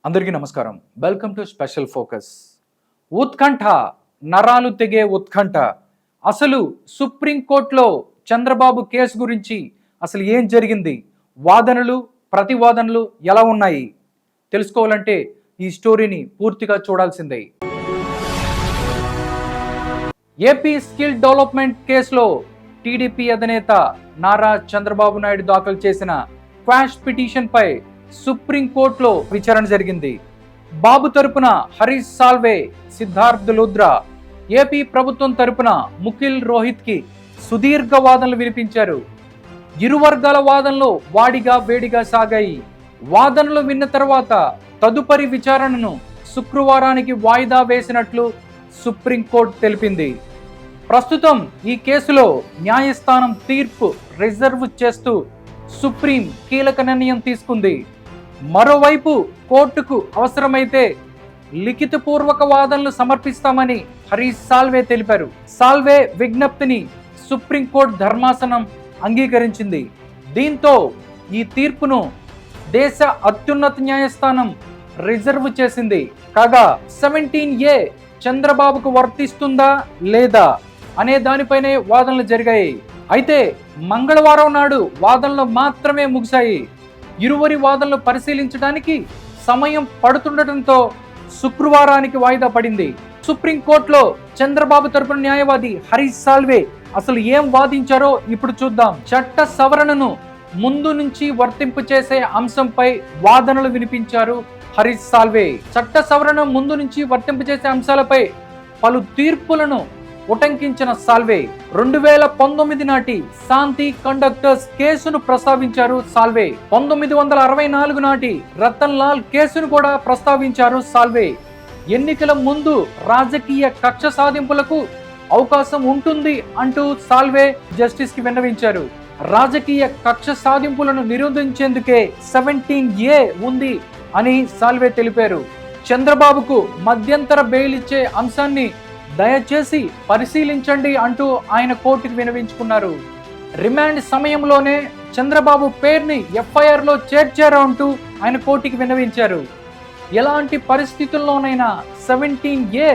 అందరికీ నమస్కారం. Welcome to special focus. ఉత్కంఠ, నరాలు తెగే ఉత్కంఠ. అసలు సుప్రీంకోర్టులో చంద్రబాబు కేసు గురించి అసలు ఏం జరిగింది, వాదనలు ప్రతివాదనలు ఎలా ఉన్నాయి తెలుసుకోవాలంటే ఈ స్టోరీని పూర్తిగా చూడాల్సిందే. ఏపీ స్కిల్ డెవలప్మెంట్ కేసులో టీడీపీ అధినేత నారా చంద్రబాబు నాయుడు దాఖలు చేసిన క్వాష్ పిటిషన్ పై సుప్రీంకోర్టులో విచారణ జరిగింది. బాబు తరపున హరీష్ సాల్వే, సిద్ధార్థ్ లుద్రా, ఏపీ ప్రభుత్వం తరపున ముఖిల్ రోహిత్ కి సుదీర్ఘ వాదనలు వినిపించారు. ఇరు వర్గాల వాదనలు వాడిగా వేడిగా సాగాయి. వాదనలు విన్న తర్వాత తదుపరి విచారణను శుక్రవారానికి వాయిదా వేసినట్లు సుప్రీంకోర్టు తెలిపింది. ప్రస్తుతం ఈ కేసులో న్యాయస్థానం తీర్పు రిజర్వ్ చేస్తూ సుప్రీం కీలక నిర్ణయం తీసుకుంది. మరోవైపు కోర్టుకు అవసరమైతే లిఖితపూర్వక వాదనలు సమర్పిస్తామని హరీష్ సాల్వే తెలిపారు. సాల్వే విజ్ఞప్తిని సుప్రీంకోర్టు ధర్మాసనం అంగీకరించింది. దీంతో ఈ తీర్పును దేశ అత్యున్నత న్యాయస్థానం రిజర్వ్ చేసింది. కాగా 17A చంద్రబాబుకు వర్తిస్తుందా లేదా అనే దానిపైనే వాదనలు జరిగాయి. అయితే మంగళవారం నాడు వాదనలు మాత్రమే ముగిశాయి. ఇరువురి వాదనలు పరిశీలించడానికి సమయం పడుతుండటంతో శుక్రవారానికి వాయిదా పడింది. సుప్రీంకోర్టులో చంద్రబాబు తరపున న్యాయవాది హరీష్ సాల్వే అసలు ఏం వాదించారో ఇప్పుడు చూద్దాం. చట్ట సవరణను ముందు నుంచి వర్తింపు చేసే అంశంపై వాదనలు వినిపించారు హరీష్ సాల్వే. చట్ట సవరణ ముందు నుంచి వర్తింపు చేసే అంశాలపై పలు తీర్పులను ఉటంకించిన సాల్వే 2019 నాటి శాంతి కండక్టర్స్ కేసును ప్రస్తావించారు సాల్వే. 1964 నాటి రతన్ లాల్ కేసును కూడా ప్రస్తావించారు సాల్వే. ఎన్నికల ముందు రాజకీయ కక్ష సాధింపులకు అవకాశం ఉంటుంది అంటూ సాల్వే జస్టిస్ కి విన్నవించారు. రాజకీయ కక్ష సాధింపులను నిరోధించేందుకే 17A ఉంది అని సాల్వే తెలిపారు. చంద్రబాబుకు మధ్యంతర బెయిల్ ఇచ్చే అంశాన్ని దయచేసి పరిశీలించండి అంటూ ఆయన కోర్టుకు విన్నవించుకున్నారు. రిమాండ్ సమయంలోనే చంద్రబాబు పేరుని FIR లో చేర్చారు అంటూ ఆయన కోర్టుకి విన్నవించారు. ఎలాంటి పరిస్థితుల్లోనైనా 17A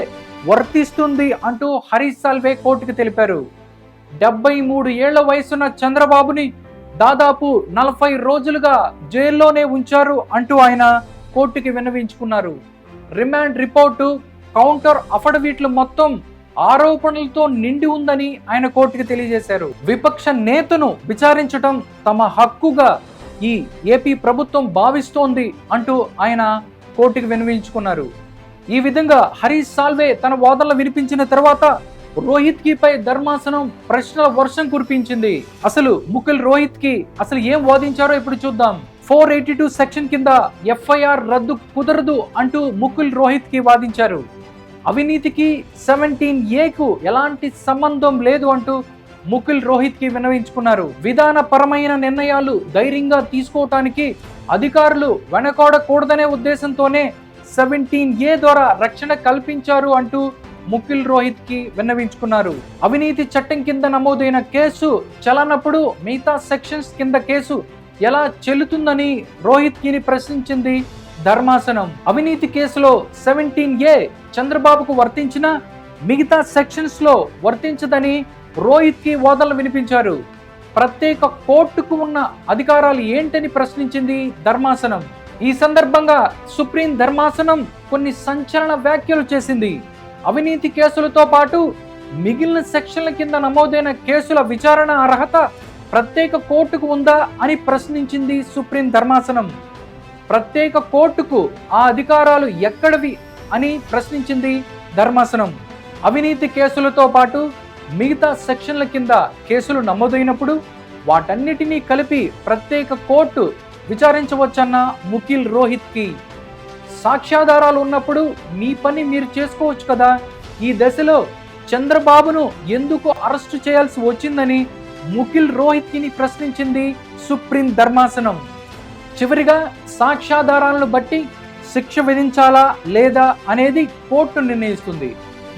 వర్తిస్తుంది అంటూ హరీష్ సాల్వే కోర్టుకు తెలిపారు. 73 ఏళ్ల వయసున్న చంద్రబాబుని దాదాపు 40 రోజులుగా జైల్లోనే ఉంచారు అంటూ ఆయన కోర్టుకి విన్నవించుకున్నారు. రిమాండ్ రిపోర్టు, కౌంటర్ అఫిడవిట్లు మొత్తం ఆరోపణలతో నిండి ఉందని ఆయన కోర్టుకు తెలియజేశారు. విపక్ష నేతను విచారించడం తమ హక్కుగా ఈ ఏపీ ప్రభుత్వం భావిస్తోంది అంటూ ఆయన కోర్టుకు విన్నవించుకున్నారు. ఈ విధంగా హరీష్ సాల్వే తన వాదనలు వినిపించిన తర్వాత రోహిత్ కి పై ధర్మాసనం ప్రశ్నల వర్షం కురిపించింది. అసలు ముఖిల్ రోహిత్ కి అసలు ఏం వాదించారో ఇప్పుడు చూద్దాం. 482 సెక్షన్ కింద FIR రద్దు కుదరదు అంటూ ముఖిల్ రోహిత్ కి వాదించారు. అవినీతికి 17A ఎలాంటి సంబంధం లేదు అంటూ ముఖిల్ రోహిత్ కి విన్నవించుకున్నారు. విధానపరమైన నిర్ణయాలు ధైర్యంగా తీసుకోవటానికి అధికారులు వెనకాడకూడదనే ఉద్దేశంతోనే 17A ద్వారా రక్షణ కల్పించారు అంటూ ముఖిల్ రోహిత్ కి విన్నవించుకున్నారు. అవినీతి చట్టం కింద నమోదైన కేసు చెల్లనప్పుడు మిగతా సెక్షన్స్ కింద కేసు ఎలా చెల్లుతుందని రోహిత్ కి ప్రశ్నించింది ధర్మాసనం. అవినీతి కేసులో 17A చంద్రబాబుకు వర్తించిన మిగతా సెక్షన్స్ లో వర్తించదని రోహిత్ కి వాదనలు వినిపించారు. ప్రత్యేక కోర్టుకు ఉన్న అధికారాలు ఏంటని ప్రశ్నించింది ధర్మాసనం. ఈ సందర్భంగా సుప్రీం ధర్మాసనం కొన్ని సంచలన వ్యాఖ్యలు చేసింది. అవినీతి కేసులతో పాటు మిగిలిన సెక్షన్ల కింద నమోదైన కేసుల విచారణ అర్హత ప్రత్యేక కోర్టుకు ఉందా అని ప్రశ్నించింది సుప్రీం ధర్మాసనం. ప్రత్యేక కోర్టుకు ఆ అధికారాలు ఎక్కడివి అని ప్రశ్నించింది ధర్మాసనం. అవినీతి కేసులతో పాటు మిగతా సెక్షన్ల కింద కేసులు నమోదైనప్పుడు వాటన్నిటినీ కలిపి ప్రత్యేక కోర్టు విచారించవచ్చన్న ముఖిల్ రోహిత్ కి సాక్ష్యాధారాలు ఉన్నప్పుడు మీ పని మీరు చేసుకోవచ్చు కదా, ఈ దశలో చంద్రబాబును ఎందుకు అరెస్టు చేయాల్సి వచ్చిందని ముఖిల్ రోహిత్ కి ప్రశ్నించింది సుప్రీం ధర్మాసనం. చివరిగా సాక్ష్యాధారాలను బట్టి శిక్ష విధించాలా లేదా అనేది కోర్టు నిర్ణయిస్తుంది.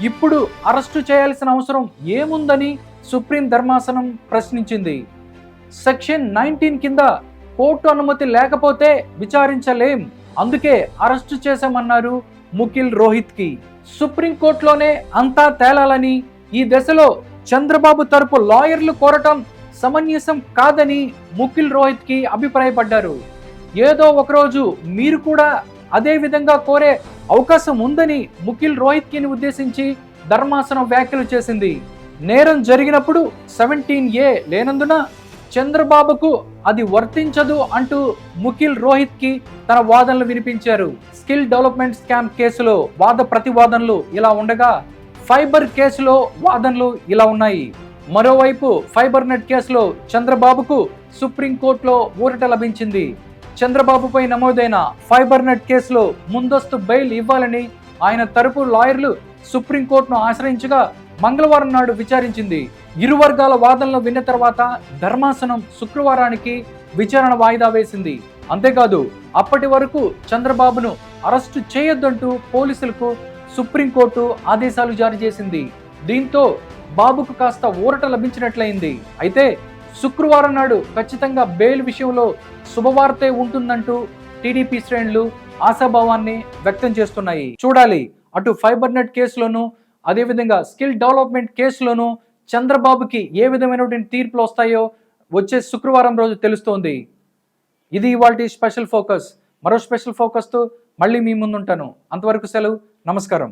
ఇప్పుడు అరెస్టు చేయాల్సిన అవసరం ఏముందని సుప్రీం ధర్మాసనం ప్రశ్నించింది. సెక్షన్ 19 కింద కోర్టు అనుమతి లేకపోతే విచారించలేం అందుకే అరెస్టు చేశామన్నారు ముఖిల్ రోహిత్ కి. సుప్రీంకోర్టులోనే అంతా తేలాలని, ఈ దశలో చంద్రబాబు తరపు లాయర్లు కోరటం సమంజసం కాదని ముఖిల్ రోహిత్ కి అభిప్రాయపడ్డారు. ఏదో ఒకరోజు మీరు కూడా అదే విధంగా కోరే అవకాశం ఉందని ముఖిల్ రోహిత్ కిని ఉద్దేశించి ధర్మాసనం వ్యాఖ్యలు చేసింది. నేరం జరిగినప్పుడు 17A లేనందున చంద్రబాబుకు అది వర్తించదు అంటూ ముఖిల్ రోహిత్ కి తన వాదనలు వినిపించారు. స్కిల్ డెవలప్మెంట్ స్కామ్ కేసులో వాద ప్రతివాదనలు ఇలా ఉండగా, ఫైబర్ కేసులో వాదనలు ఇలా ఉన్నాయి. మరోవైపు ఫైబర్ నెట్ కేసులో చంద్రబాబుకు సుప్రీంకోర్టులో ఊరట లభించింది. చంద్రబాబుపై నమోదైన ఫైబర్ నెట్ కేసులో ముందస్తు బెయిల్ ఇవ్వాలని ఆయన తరపు లాయర్లు సుప్రీంకోర్టును ఆశ్రయించగా మంగళవారం నాడు విచారించింది. ఇరు వర్గాల వాదనలు విన్న తర్వాత ధర్మాసనం శుక్రవారానికి విచారణ వాయిదా వేసింది. అంతేకాదు, అప్పటి వరకు చంద్రబాబును అరెస్టు చేయొద్దంటూ పోలీసులకు సుప్రీంకోర్టు ఆదేశాలు జారీ చేసింది. దీంతో బాబుకు కాస్త ఊరట లభించినట్లయింది. అయితే శుక్రవారం నాడు ఖచ్చితంగా బెయిల్ విషయంలో శుభవార్తే ఉంటుందంటూ టీడీపీ శ్రేణులు ఆశాభావాన్ని వ్యక్తం చేస్తున్నాయి. చూడాలి, అటు ఫైబర్ నెట్ కేసులోనూ అదేవిధంగా స్కిల్ డెవలప్మెంట్ కేసులోనూ చంద్రబాబుకి ఏ విధమైనటువంటి తీర్పులు వస్తాయో వచ్చే శుక్రవారం రోజు తెలుస్తోంది. ఇది ఇవాల్టి స్పెషల్ ఫోకస్. మరో స్పెషల్ ఫోకస్తో మళ్ళీ మీ ముందుంటాను. అంతవరకు సెలవు. నమస్కారం.